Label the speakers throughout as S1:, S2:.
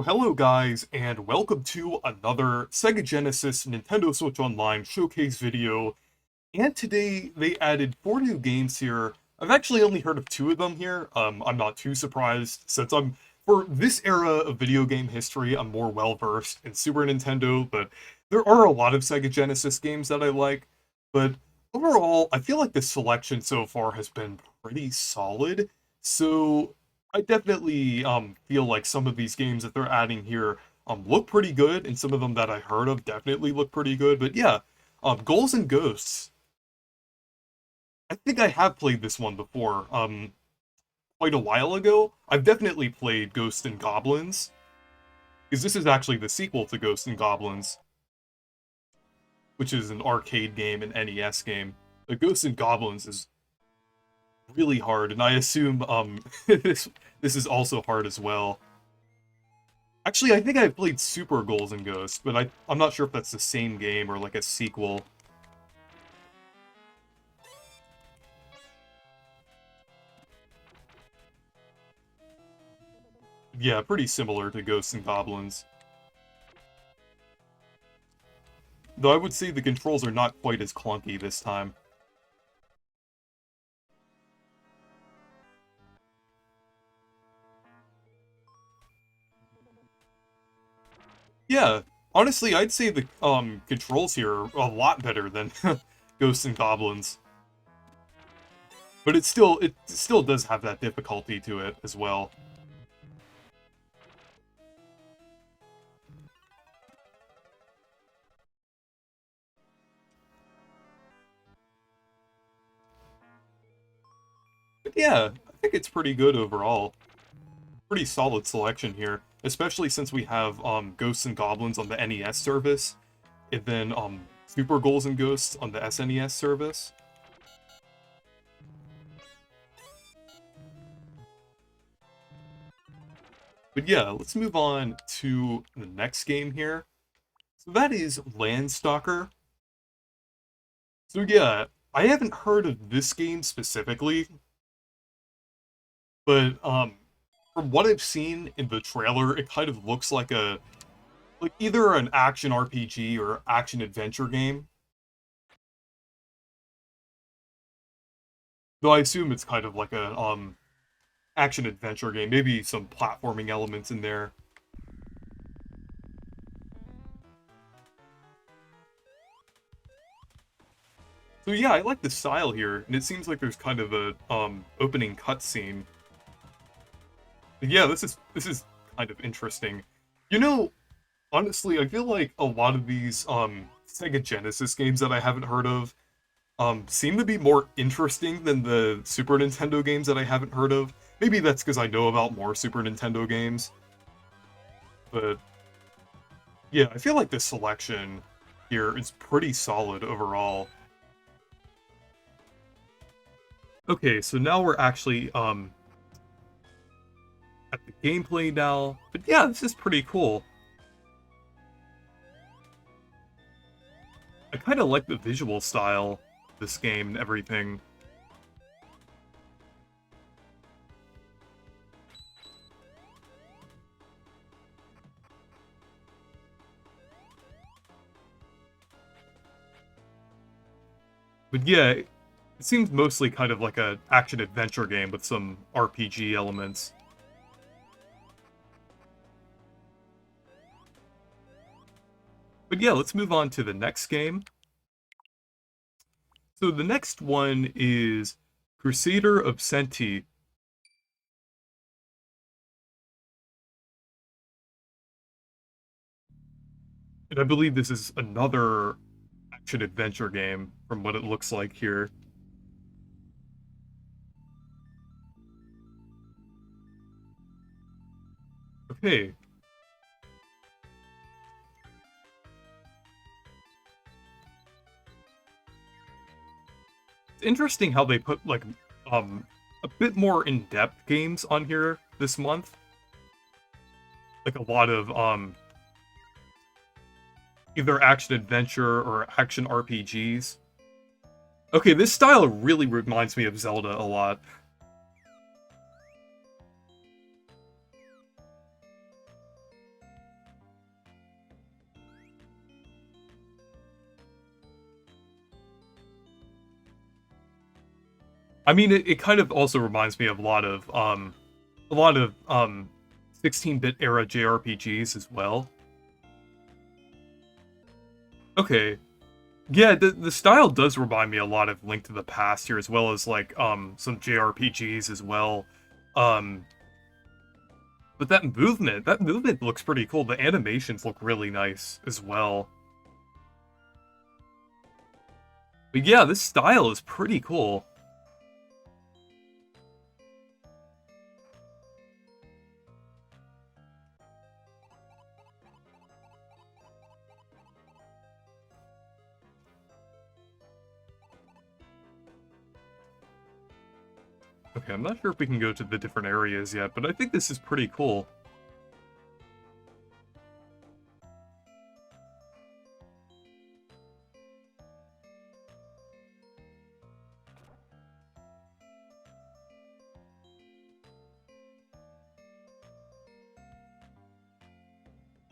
S1: Hello guys, and welcome to another Sega Genesis Nintendo Switch Online showcase video. And today they added 4 new games here. I've actually only heard of 2 of them here. I'm not too surprised since for this era of video game history, I'm more well-versed in Super Nintendo, but there are a lot of Sega Genesis games that I like. But overall, I feel like the selection so far has been pretty solid. So I definitely feel like some of these games that they're adding here look pretty good, and some of them that I heard of definitely look pretty good. But yeah, Ghouls and Ghosts. I think I have played this one before, quite a while ago. I've definitely played Ghosts and Goblins, because this is actually the sequel to Ghosts and Goblins, which is an arcade game, an NES game. The Ghosts and Goblins is really hard, and I assume this is also hard as well. Actually, I think I've played Super Ghouls and Ghosts, but I'm not sure if that's the same game or like a sequel. Yeah, pretty similar to Ghosts and Goblins. Though I would say the controls are not quite as clunky this time. Yeah, honestly, I'd say the controls here are a lot better than Ghosts and Goblins. But it still does have that difficulty to it as well. But yeah, I think it's pretty good overall. Pretty solid selection here, especially since we have Ghosts and Goblins on the NES service, and then Super Ghouls and Ghosts on the SNES service. But yeah, let's move on to the next game here. So that is Landstalker. So yeah, I haven't heard of this game specifically, but from what I've seen in the trailer, it kind of looks like either an action RPG or action adventure game. Though I assume it's kind of like a action adventure game, maybe some platforming elements in there. So yeah, I like the style here, and it seems like there's kind of a opening cutscene. Yeah, this is kind of interesting. You know, honestly, I feel like a lot of these Sega Genesis games that I haven't heard of seem to be more interesting than the Super Nintendo games that I haven't heard of. Maybe that's because I know about more Super Nintendo games. But yeah, I feel like the selection here is pretty solid overall. Okay, so now we're actually at the gameplay now. But yeah, this is pretty cool. I kind of like the visual style of this game and everything. But yeah, it seems mostly kind of like a action-adventure game with some RPG elements. But yeah, let's move on to the next game. So the next one is Crusader Absent. And I believe this is another action-adventure game from what it looks like here. Okay. It's interesting how they put like a bit more in-depth games on here this month. Like a lot of either action adventure or action RPGs. Okay, this style really reminds me of Zelda a lot. I mean, it kind of also reminds me of a lot of 16-bit era JRPGs as well. Okay. Yeah, the style does remind me a lot of Link to the Past here, as well as like some JRPGs as well. Um but that movement looks pretty cool. The animations look really nice as well. But yeah, this style is pretty cool. Okay, I'm not sure if we can go to the different areas yet, but I think this is pretty cool.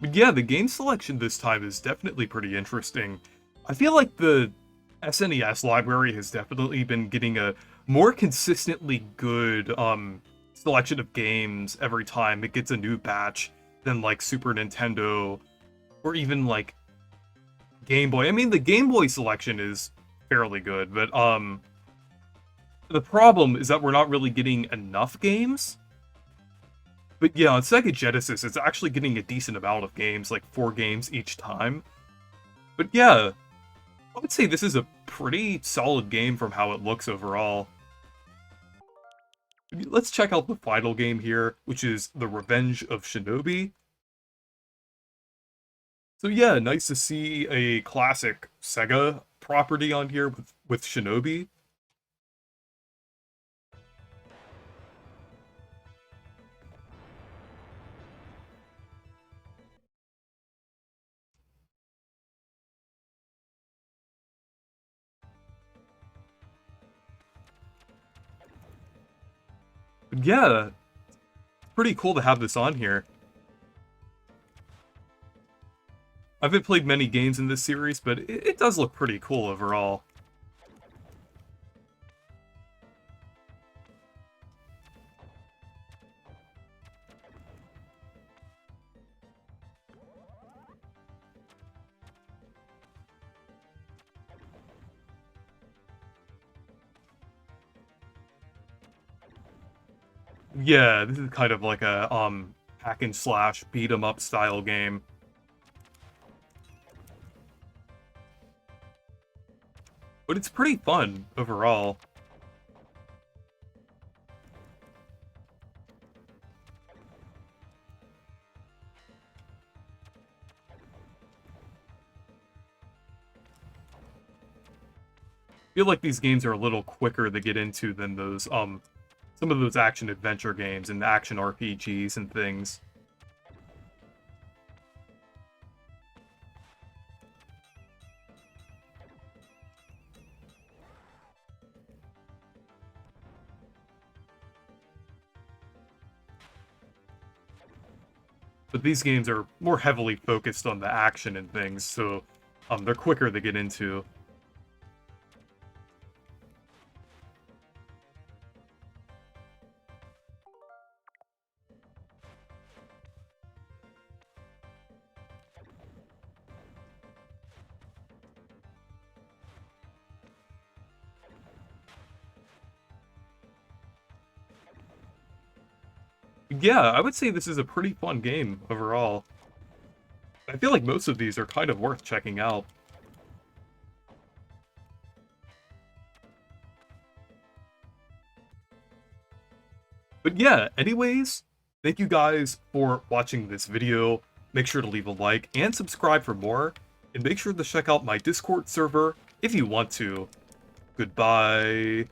S1: But yeah, the game selection this time is definitely pretty interesting. I feel like the SNES library has definitely been getting a more consistently good selection of games every time it gets a new batch than like Super Nintendo or even like Game Boy. I mean, the Game Boy selection is fairly good, but the problem is that we're not really getting enough games. But yeah, on Sega Genesis, it's actually getting a decent amount of games, like 4 games each time. But yeah, I would say this is a pretty solid game from how it looks overall. Let's check out the final game here, which is The Revenge of Shinobi. So yeah, nice to see a classic Sega property on here with Shinobi. But yeah, pretty cool to have this on here. I haven't played many games in this series, but it does look pretty cool overall. Yeah, this is kind of like a hack and slash beat 'em up style game. But it's pretty fun overall. I feel like these games are a little quicker to get into than those some of those action adventure games and action RPGs and things. But these games are more heavily focused on the action and things, so they're quicker to get into. Yeah, I would say this is a pretty fun game overall. I feel like most of these are kind of worth checking out. But yeah, anyways, thank you guys for watching this video. Make sure to leave a like and subscribe for more, and make sure to check out my Discord server if you want to. Goodbye.